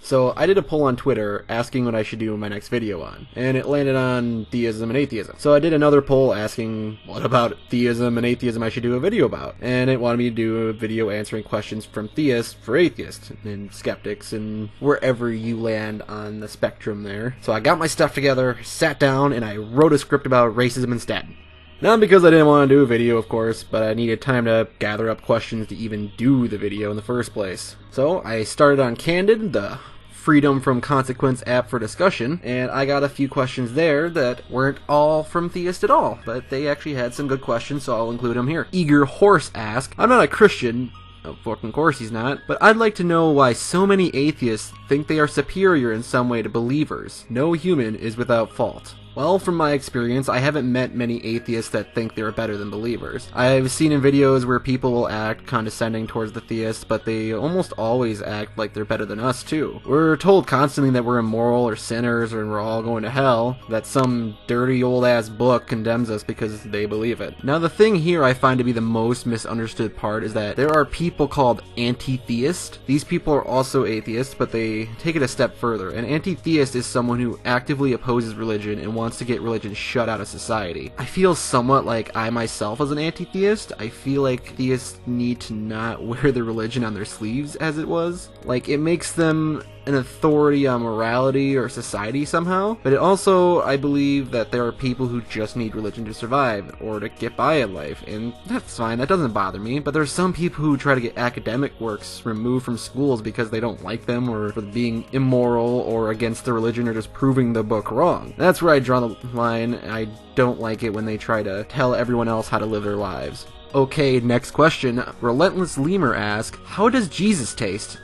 So I did a poll on Twitter asking what I should do my next video on, and it landed on theism and atheism. So I did another poll asking what about theism and atheism I should do a video about, and it wanted me to do a video answering questions from theists for atheists and skeptics and wherever you land on the spectrum there. So I got my stuff together, sat down, and I wrote a script about racism instead. Not because I didn't want to do a video, of course, but I needed time to gather up questions to even do the video in the first place. So I started on Candid, the freedom from consequence app for discussion, and I got a few questions there that weren't all from theists at all, but they actually had some good questions, so I'll include them here. Eager Horse asked, I'm not a Christian. Of course he's not, but I'd like to know why so many atheists think they are superior in some way to believers. No human is without fault. Well, from my experience, I haven't met many atheists that think they're better than believers. I've seen in videos where people will act condescending towards the theists, but they almost always act like they're better than us too. We're told constantly that we're immoral or sinners or we're all going to hell, that some dirty old ass book condemns us because they believe it. Now the thing here I find to be the most misunderstood part is that there are people called anti-theist. These people are also atheists, but they take it a step further. An anti-theist is someone who actively opposes religion and wants to get religion shut out of society. I feel somewhat like I myself as an anti-theist. I feel like theists need to not wear their religion on their sleeves, as it was. Like, it makes them an authority on morality or society somehow, but it also, I believe that there are people who just need religion to survive or to get by in life, and that's fine, that doesn't bother me, but there's some people who try to get academic works removed from schools because they don't like them or for being immoral or against the religion or just proving the book wrong. That's where I draw the line. I don't like it when they try to tell everyone else how to live their lives. Okay, next question. Relentless Lemur asks, how does Jesus taste?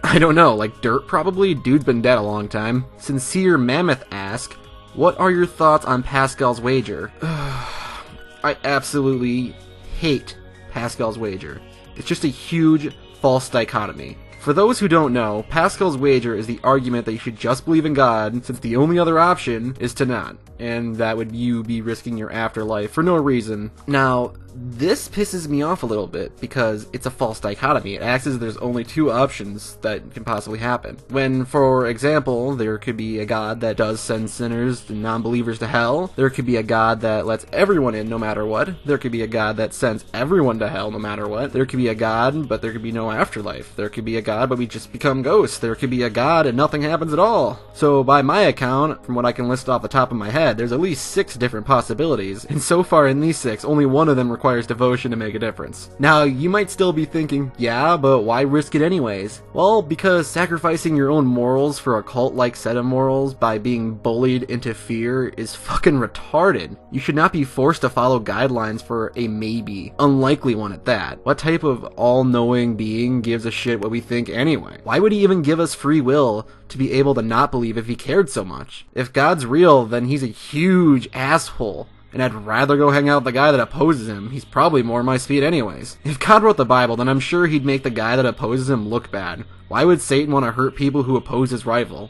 I don't know, like dirt probably? Dude's been dead a long time. Sincere Mammoth asks, what are your thoughts on Pascal's wager? I absolutely hate Pascal's wager. It's just a huge false dichotomy. For those who don't know, Pascal's wager is the argument that you should just believe in God, since the only other option is to not, and that would you be risking your afterlife for no reason. Now, this pisses me off a little bit because it's a false dichotomy. It acts as if there's only two options that can possibly happen. When, for example, there could be a God that does send sinners and non-believers to hell, there could be a God that lets everyone in no matter what, there could be a God that sends everyone to hell no matter what, there could be a God but there could be no afterlife, there could be a God but we just become ghosts, there could be a God and nothing happens at all. So by my account, from what I can list off the top of my head, there's at least 6 different possibilities, and so far in these 6, only one of them requires devotion to make a difference. Now, you might still be thinking, yeah, but why risk it anyways? Well, because sacrificing your own morals for a cult-like set of morals by being bullied into fear is fucking retarded. You should not be forced to follow guidelines for a maybe, unlikely one at that. What type of all-knowing being gives a shit what we think anyway? Why would he even give us free will to be able to not believe if he cared so much? If God's real, then he's a huge asshole. And I'd rather go hang out with the guy that opposes him. He's probably more my speed anyways. If God wrote the Bible, then I'm sure he'd make the guy that opposes him look bad. Why would Satan want to hurt people who oppose his rival?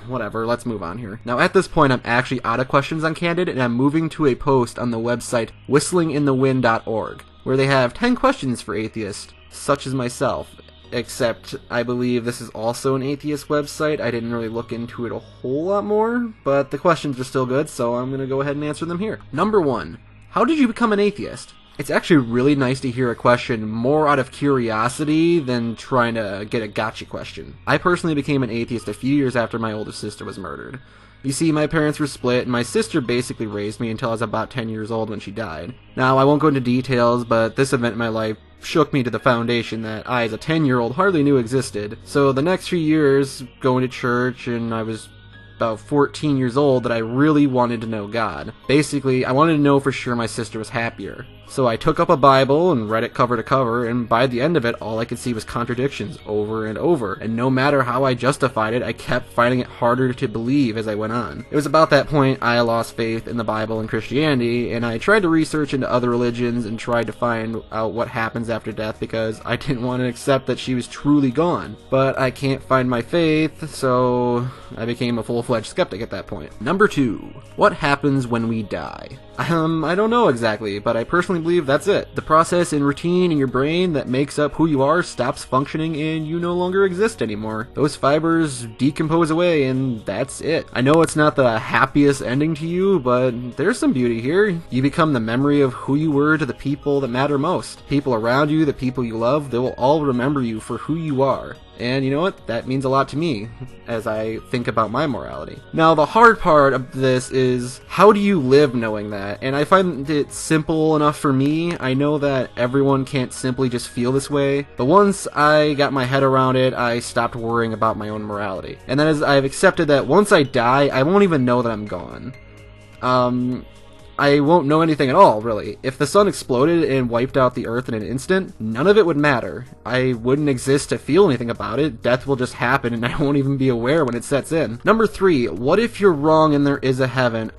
Whatever, let's move on here. Now at this point I'm actually out of questions on Candid, and I'm moving to a post on the website whistlinginthewind.org, where they have 10 questions for atheists, such as myself. Except, I believe this is also an atheist website. I didn't really look into it a whole lot more, but the questions are still good, so I'm going to go ahead and answer them here. Number 1. How did you become an atheist? It's actually really nice to hear a question more out of curiosity than trying to get a gotcha question. I personally became an atheist a few years after my older sister was murdered. You see, my parents were split, and my sister basically raised me until I was about 10 years old when she died. Now, I won't go into details, but this event in my life shook me to the foundation that I, as a 10-year-old, hardly knew existed. So the next few years, going to church, and I was about 14 years old, that I really wanted to know God. Basically, I wanted to know for sure my sister was happier. So I took up a Bible and read it cover to cover, and by the end of it, all I could see was contradictions over and over. And no matter how I justified it, I kept finding it harder to believe as I went on. It was about that point I lost faith in the Bible and Christianity, and I tried to research into other religions and tried to find out what happens after death because I didn't want to accept that she was truly gone. But I can't find my faith, so I became a full-fledged skeptic at that point. Number 2. What happens when we die? I don't know exactly, but I personally personally believe that's it. The process and routine in your brain that makes up who you are stops functioning and you no longer exist anymore. Those fibers decompose away and that's it. I know it's not the happiest ending to you, but there's some beauty here. You become the memory of who you were to the people that matter most. People around you, the people you love, they will all remember you for who you are. And you know what? That means a lot to me as I think about my morality. Now, the hard part of this is, how do you live knowing that? And I find it simple enough for me. I know that everyone can't simply just feel this way, but once I got my head around it, I stopped worrying about my own morality. And that is, I've accepted that once I die, I won't even know that I'm gone. I won't know anything at all, really. If the sun exploded and wiped out the earth in an instant, none of it would matter. I wouldn't exist to feel anything about it. Death will just happen and I won't even be aware when it sets in. Number 3, what if you're wrong and there is a heaven?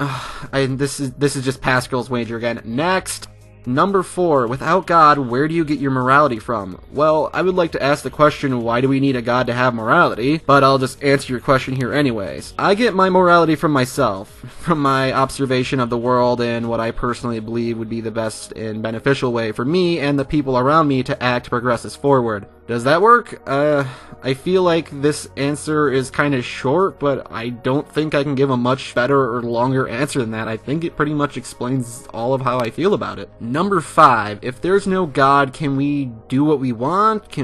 This is just Pascal's wager again. Next! Number 4, without God, where do you get your morality from? Well, I would like to ask the question, why do we need a God to have morality? But I'll just answer your question here anyways. I get my morality from myself, from my observation of the world and what I personally believe would be the best and beneficial way for me and the people around me to act to progress us forward. Does that work? I feel like this answer is kind of short, but I don't think I can give a much better or longer answer than that. I think it pretty much explains all of how I feel about it. Number 5, if there's no God, can we do what we want?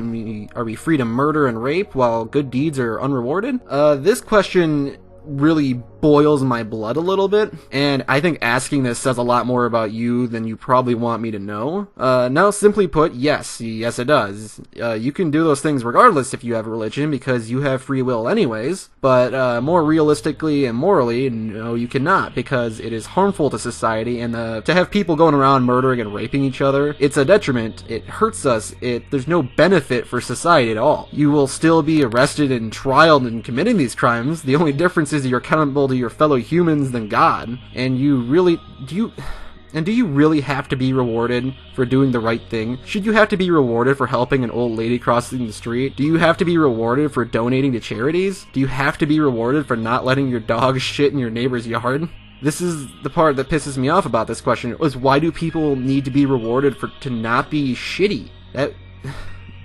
Are we free to murder and rape while good deeds are unrewarded? This question really boils my blood a little bit, and I think asking this says a lot more about you than you probably want me to know. Now, simply put, yes it does. You can do those things regardless if you have a religion, because you have free will anyways, but more realistically and morally, no, you cannot, because it is harmful to society, and to have people going around murdering and raping each other, it's a detriment, it hurts us, there's no benefit for society at all. You will still be arrested and trialed in committing these crimes. The only difference is you're accountable to your fellow humans than God, and do you really have to be rewarded for doing the right thing? Should you have to be rewarded for helping an old lady crossing the street? Do you have to be rewarded for donating to charities? Do you have to be rewarded for not letting your dog shit in your neighbor's yard? This is the part that pisses me off about this question, is why do people need to be rewarded to not be shitty?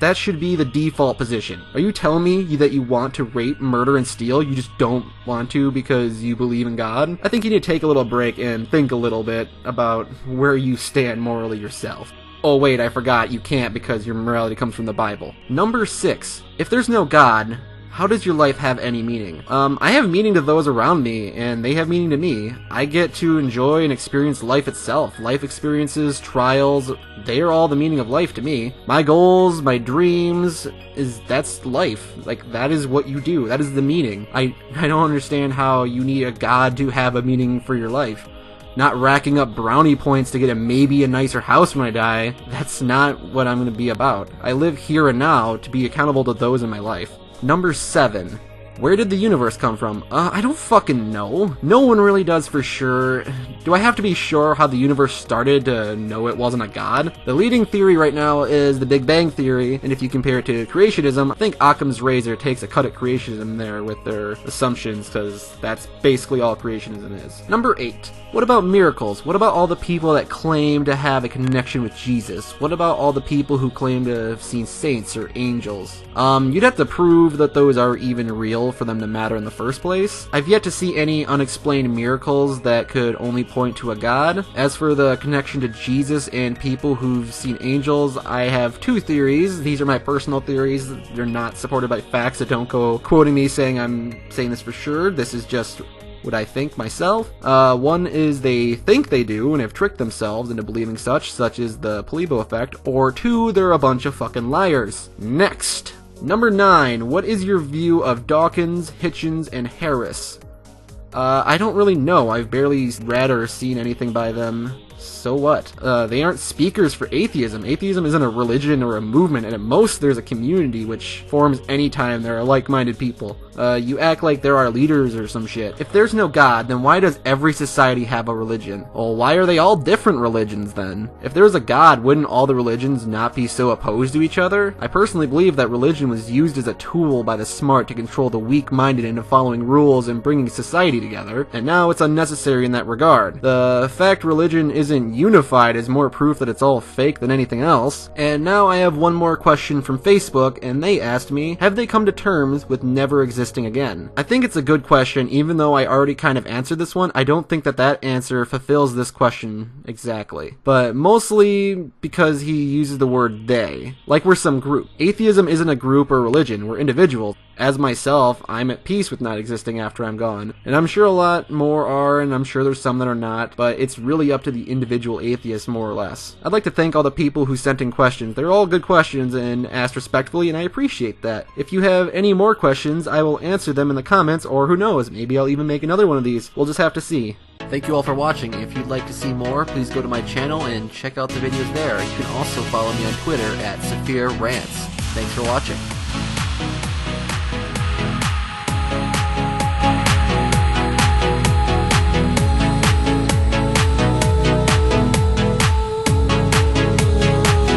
That should be the default position. Are you telling me that you want to rape, murder, and steal? You just don't want to because you believe in God? I think you need to take a little break and think a little bit about where you stand morally yourself. Oh wait, I forgot, you can't because your morality comes from the Bible. Number 6, if there's no God, how does your life have any meaning? I have meaning to those around me, and they have meaning to me. I get to enjoy and experience life itself. Life experiences, trials, they are all the meaning of life to me. My goals, my dreams, that's life. Like, that is what you do. That is the meaning. I don't understand how you need a God to have a meaning for your life. Not racking up brownie points to get maybe a nicer house when I die. That's not what I'm going to be about. I live here and now to be accountable to those in my life. Number 7. Where did the universe come from? I don't fucking know. No one really does for sure. Do I have to be sure how the universe started to know it wasn't a god? The leading theory right now is the Big Bang Theory, and if you compare it to creationism, I think Occam's razor takes a cut at creationism there with their assumptions, because that's basically all creationism is. Number 8. What about miracles? What about all the people that claim to have a connection with Jesus? What about all the people who claim to have seen saints or angels? You'd have to prove that those are even real for them to matter in the first place. I've yet to see any unexplained miracles that could only point to a god. As for the connection to Jesus and people who've seen angels, I have 2 theories. These are my personal theories. They're not supported by facts, so don't go quoting me saying I'm saying this for sure. This is just what I think myself. One is they think they do and have tricked themselves into believing such as the placebo effect, or 2, they're a bunch of fucking liars. Next. Number 9, what is your view of Dawkins, Hitchens, and Harris? I don't really know. I've barely read or seen anything by them. So what? They aren't speakers for atheism. Atheism isn't a religion or a movement, and at most there's a community which forms anytime there are like-minded people. You act like there are leaders or some shit. If there's no God, then why does every society have a religion? Well, why are they all different religions then? If there was a God, wouldn't all the religions not be so opposed to each other? I personally believe that religion was used as a tool by the smart to control the weak-minded into following rules and bringing society together, and now it's unnecessary in that regard. The fact religion is isn't unified is more proof that it's all fake than anything else. And now I have one more question from Facebook, and they asked me, have they come to terms with never existing again? I think it's a good question, even though I already kind of answered this one. I don't think that that answer fulfills this question exactly. But mostly because he uses the word they, like we're some group. Atheism isn't a group or religion, we're individuals. As myself, I'm at peace with not existing after I'm gone. And I'm sure a lot more are, and I'm sure there's some that are not, but it's really up to the individual atheist, more or less. I'd like to thank all the people who sent in questions. They're all good questions and asked respectfully, and I appreciate that. If you have any more questions, I will answer them in the comments, or who knows, maybe I'll even make another one of these. We'll just have to see. Thank you all for watching. If you'd like to see more, please go to my channel and check out the videos there. You can also follow me on Twitter at Sapphear Rants. Thanks for watching.